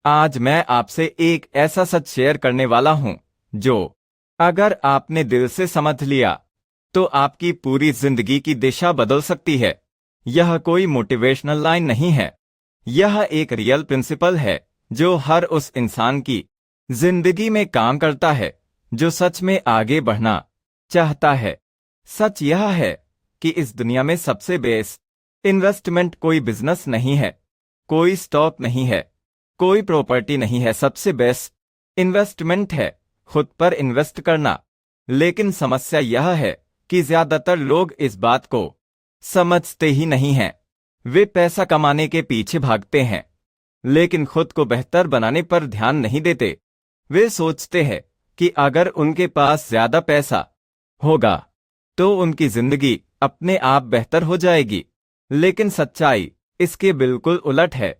आज मैं आपसे एक ऐसा सच शेयर करने वाला हूं जो अगर आपने दिल से समझ लिया तो आपकी पूरी जिंदगी की दिशा बदल सकती है। यह कोई मोटिवेशनल लाइन नहीं है, यह एक रियल प्रिंसिपल है जो हर उस इंसान की जिंदगी में काम करता है जो सच में आगे बढ़ना चाहता है। सच यह है कि इस दुनिया में सबसे बेस्ट इन्वेस्टमेंट कोई बिजनेस नहीं है, कोई स्टॉक नहीं है, कोई प्रॉपर्टी नहीं है। सबसे बेस्ट इन्वेस्टमेंट है खुद पर इन्वेस्ट करना। लेकिन समस्या यह है कि ज्यादातर लोग इस बात को समझते ही नहीं हैं। वे पैसा कमाने के पीछे भागते हैं लेकिन खुद को बेहतर बनाने पर ध्यान नहीं देते। वे सोचते हैं कि अगर उनके पास ज्यादा पैसा होगा तो उनकी जिंदगी अपने आप बेहतर हो जाएगी। लेकिन सच्चाई इसके बिल्कुल उलट है।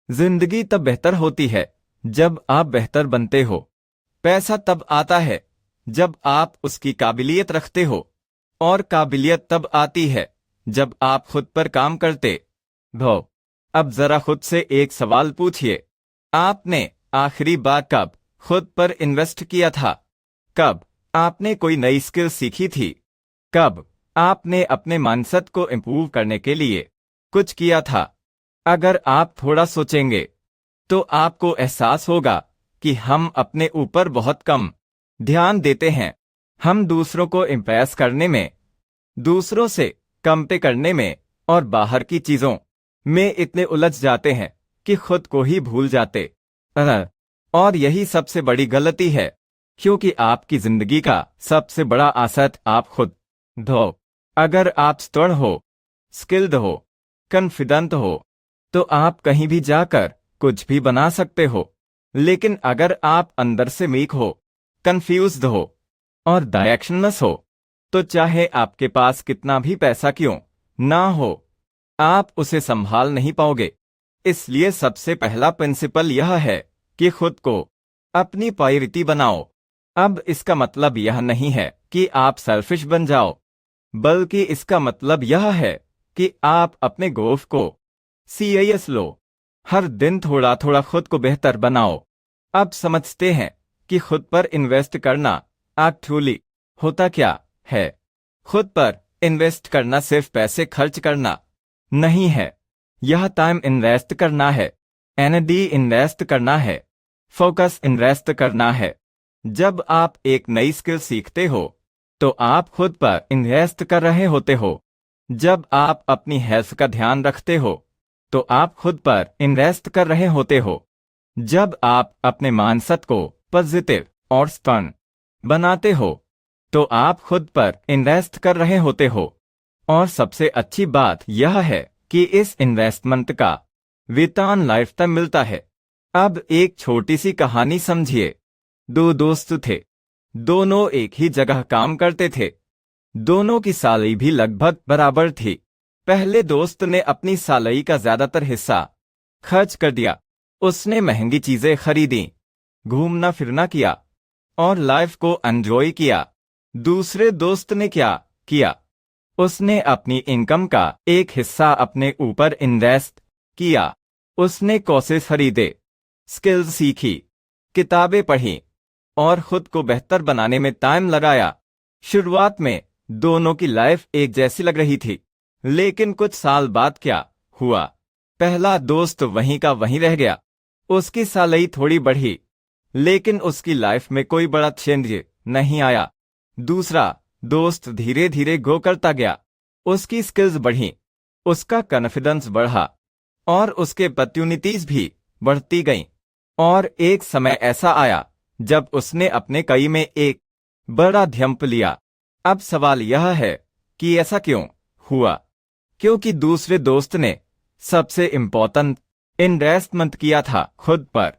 जिंदगी तब बेहतर होती है जब आप बेहतर बनते हो। पैसा तब आता है जब आप उसकी काबिलियत रखते हो, और काबिलियत तब आती है जब आप खुद पर काम करते हो। अब जरा खुद से एक सवाल पूछिए, आपने आखिरी बार कब खुद पर इन्वेस्ट किया था? कब आपने कोई नई स्किल सीखी थी? कब आपने अपने माइंडसेट को इम्प्रूव करने के लिए कुछ किया था? अगर आप थोड़ा सोचेंगे तो आपको एहसास होगा कि हम अपने ऊपर बहुत कम ध्यान देते हैं। हम दूसरों को इम्प्रेस करने में, दूसरों से कंपेयर करने में और बाहर की चीजों में इतने उलझ जाते हैं कि खुद को ही भूल जाते। और यही सबसे बड़ी गलती है, क्योंकि आपकी जिंदगी का सबसे बड़ा असर आप खुद हो। अगर आप स्ट्रांग हो, स्किल्ड हो, कॉन्फिडेंट हो तो आप कहीं भी जाकर कुछ भी बना सकते हो। लेकिन अगर आप अंदर से वीक हो, कंफ्यूज्ड हो और डायरेक्शनलेस हो तो चाहे आपके पास कितना भी पैसा क्यों ना हो, आप उसे संभाल नहीं पाओगे। इसलिए सबसे पहला प्रिंसिपल यह है कि खुद को अपनी प्रायोरिटी बनाओ। अब इसका मतलब यह नहीं है कि आप सेल्फिश बन जाओ, बल्कि इसका मतलब यह है कि आप अपने गोल्स को सीरियस लो। हर दिन थोड़ा थोड़ा खुद को बेहतर बनाओ। अब समझते हैं कि खुद पर इन्वेस्ट करना एक्चुअली होता क्या है। खुद पर इन्वेस्ट करना सिर्फ पैसे खर्च करना नहीं है, यह टाइम इन्वेस्ट करना है, एनर्जी इन्वेस्ट करना है, फोकस इन्वेस्ट करना है। जब आप एक नई स्किल सीखते हो तो आप खुद पर इन्वेस्ट कर रहे होते हो। जब आप अपनी हेल्थ का ध्यान रखते हो तो आप खुद पर इन्वेस्ट कर रहे होते हो। जब आप अपने माइंडसेट को पॉजिटिव और स्ट्रांग बनाते हो तो आप खुद पर इन्वेस्ट कर रहे होते हो। और सबसे अच्छी बात यह है कि इस इन्वेस्टमेंट का रिटर्न लाइफ टाइम मिलता है। अब एक छोटी सी कहानी समझिए। दो दोस्त थे, दोनों एक ही जगह काम करते थे, दोनों की सैलरी भी लगभग बराबर थी। पहले दोस्त ने अपनी सैलरी का ज्यादातर हिस्सा खर्च कर दिया। उसने महंगी चीजें खरीदी, घूमना फिरना किया और लाइफ को एंजॉय किया। दूसरे दोस्त ने क्या किया? उसने अपनी इनकम का एक हिस्सा अपने ऊपर इन्वेस्ट किया। उसने कोर्सेस खरीदे, स्किल्स सीखी, किताबें पढ़ी और खुद को बेहतर बनाने में टाइम लगाया। शुरुआत में दोनों की लाइफ एक जैसी लग रही थी, लेकिन कुछ साल बाद क्या हुआ? पहला दोस्त वहीं का वहीं रह गया। उसकी सैलरी थोड़ी बढ़ी, लेकिन उसकी लाइफ में कोई बड़ा चेंज नहीं आया। दूसरा दोस्त धीरे धीरे ग्रो करता गया, उसकी स्किल्स बढ़ी, उसका कॉन्फिडेंस बढ़ा और उसके अपॉर्चुनिटीज भी बढ़ती गईं। और एक समय ऐसा आया जब उसने अपने कई में एक बड़ा जंप लिया। अब सवाल यह है कि ऐसा क्यों हुआ? क्योंकि दूसरे दोस्त ने सबसे इम्पोर्टेंट इन्वेस्टमेंट किया था खुद पर।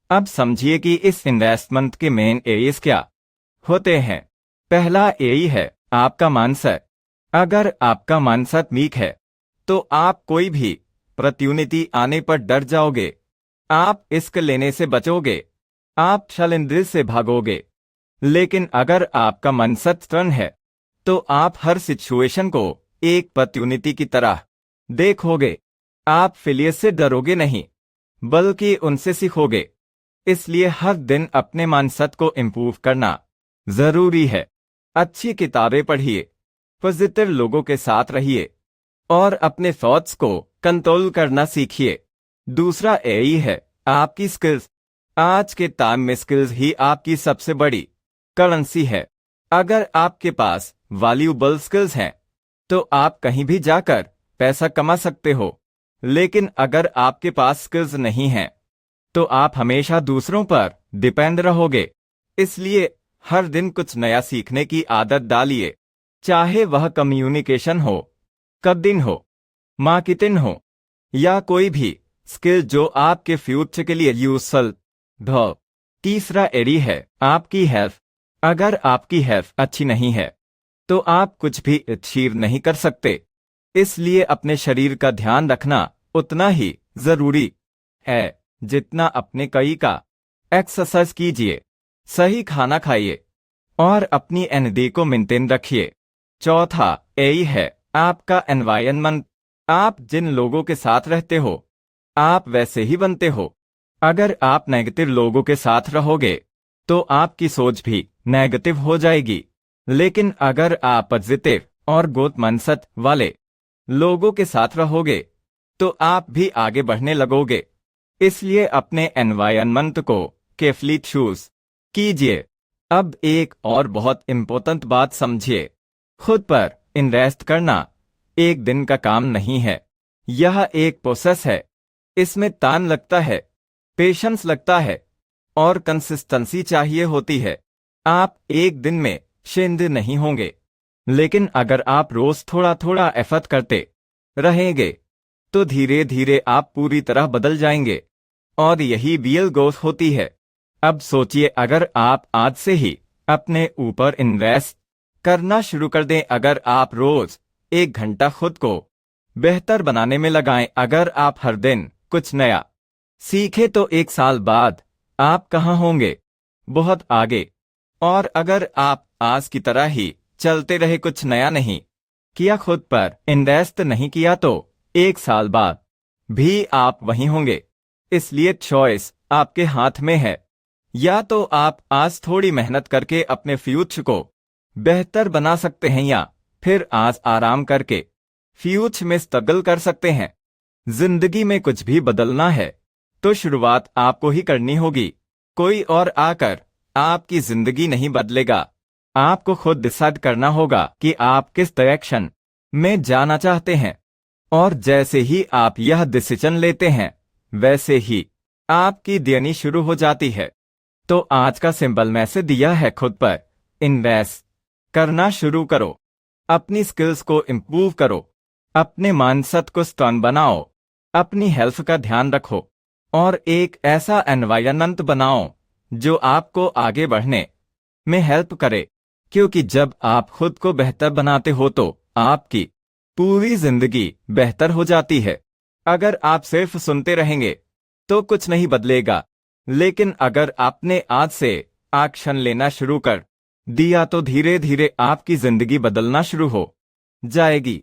अब समझिए कि इस इन्वेस्टमेंट के मेन एरियाज क्या होते हैं। पहला एरिया है आपका माइंडसेट। अगर आपका माइंडसेट वीक है तो आप कोई भी अपॉर्चुनिटी आने पर डर जाओगे, आप रिस्क लेने से बचोगे, आप चैलेंजेस से भागोगे। लेकिन अगर आपका माइंडसेट स्ट्रांग है तो आप हर सिचुएशन को एक अपॉर्चुनिटी की तरह देखोगे। आप फेलियर से डरोगे नहीं, बल्कि उनसे सीखोगे। इसलिए हर दिन अपने मानसिक को इम्प्रूव करना जरूरी है। अच्छी किताबें पढ़िए, पॉजिटिव लोगों के साथ रहिए और अपने थॉट्स को कंट्रोल करना सीखिए। दूसरा यही है आपकी स्किल्स। आज के टाइम में स्किल्स ही आपकी सबसे बड़ी करेंसी है। अगर आपके पास वैल्यूएबल स्किल्स हैं तो आप कहीं भी जाकर पैसा कमा सकते हो, लेकिन अगर आपके पास स्किल्स नहीं हैं तो आप हमेशा दूसरों पर डिपेंड रहोगे। इसलिए हर दिन कुछ नया सीखने की आदत डालिए, चाहे वह कम्युनिकेशन हो, कोडिंग हो, मार्केटिंग हो या कोई भी स्किल जो आपके फ्यूचर के लिए यूजफुल हो। तीसरा एरी है आपकी हेल्थ। अगर आपकी हेल्थ अच्छी नहीं है तो आप कुछ भी अचीव नहीं कर सकते। इसलिए अपने शरीर का ध्यान रखना उतना ही जरूरी है जितना अपने कई का। एक्सरसाइज कीजिए, सही खाना खाइए और अपनी एनर्जी को मेंटेन रखिए। चौथा यही है आपका एनवायरनमेंट। आप जिन लोगों के साथ रहते हो आप वैसे ही बनते हो। अगर आप नेगेटिव लोगों के साथ रहोगे तो आपकी सोच भी नेगेटिव हो जाएगी, लेकिन अगर आप पॉजिटिव और ग्रोथ माइंडसेट वाले लोगों के साथ रहोगे तो आप भी आगे बढ़ने लगोगे। इसलिए अपने एनवायरनमेंट को केयरफुली चूज कीजिए। अब एक और बहुत इंपॉर्टेंट बात समझिए, खुद पर इन्वेस्ट करना एक दिन का काम नहीं है, यह एक प्रोसेस है। इसमें टाइम लगता है, पेशेंस लगता है और कंसिस्टेंसी चाहिए होती है। आप एक दिन में चेंज नहीं होंगे, लेकिन अगर आप रोज थोड़ा थोड़ा एफर्ट करते रहेंगे तो धीरे धीरे आप पूरी तरह बदल जाएंगे और यही रियल ग्रोथ होती है। अब सोचिए, अगर आप आज से ही अपने ऊपर इन्वेस्ट करना शुरू कर दें, अगर आप रोज 1 घंटा खुद को बेहतर बनाने में लगाएं, अगर आप हर दिन कुछ नया सीखे तो 1 साल बाद आप कहाँ होंगे? बहुत आगे। और अगर आप आज की तरह ही चलते रहे, कुछ नया नहीं किया, खुद पर इन्वेस्ट नहीं किया, तो 1 साल बाद भी आप वहीं होंगे। इसलिए चॉइस आपके हाथ में है। या तो आप आज थोड़ी मेहनत करके अपने फ्यूचर को बेहतर बना सकते हैं, या फिर आज आराम करके फ्यूचर में स्ट्रगल कर सकते हैं। जिंदगी में कुछ भी बदलना है तो शुरुआत आपको ही करनी होगी। कोई और आकर आपकी जिंदगी नहीं बदलेगा। आपको खुद डिसाइड करना होगा कि आप किस डायरेक्शन में जाना चाहते हैं, और जैसे ही आप यह डिसीजन लेते हैं वैसे ही आपकी जर्नी शुरू हो जाती है। तो आज का सिंपल मैसेज दिया है, खुद पर इन्वेस्ट करना शुरू करो, अपनी स्किल्स को इम्प्रूव करो, अपने माइंडसेट को स्ट्रांग बनाओ, अपनी हेल्थ का ध्यान रखो और एक ऐसा एनवायरनमेंट बनाओ जो आपको आगे बढ़ने में हेल्प करे। क्योंकि जब आप खुद को बेहतर बनाते हो तो आपकी पूरी जिंदगी बेहतर हो जाती है। अगर आप सिर्फ सुनते रहेंगे तो कुछ नहीं बदलेगा, लेकिन अगर आपने आज से एक्शन लेना शुरू कर दिया तो धीरे धीरे आपकी जिंदगी बदलना शुरू हो जाएगी।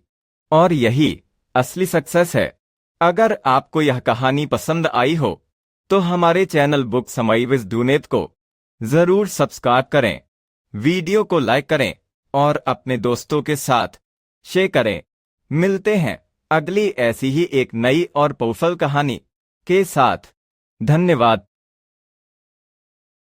और यही असली सक्सेस है। अगर आपको यह कहानी पसंद आई हो तो हमारे channel book summary with Junaid को जरूर सब्सक्राइब करें, वीडियो को लाइक करें और अपने दोस्तों के साथ शेयर करें। मिलते हैं अगली ऐसी ही एक नई और पावरफुल कहानी के साथ। धन्यवाद।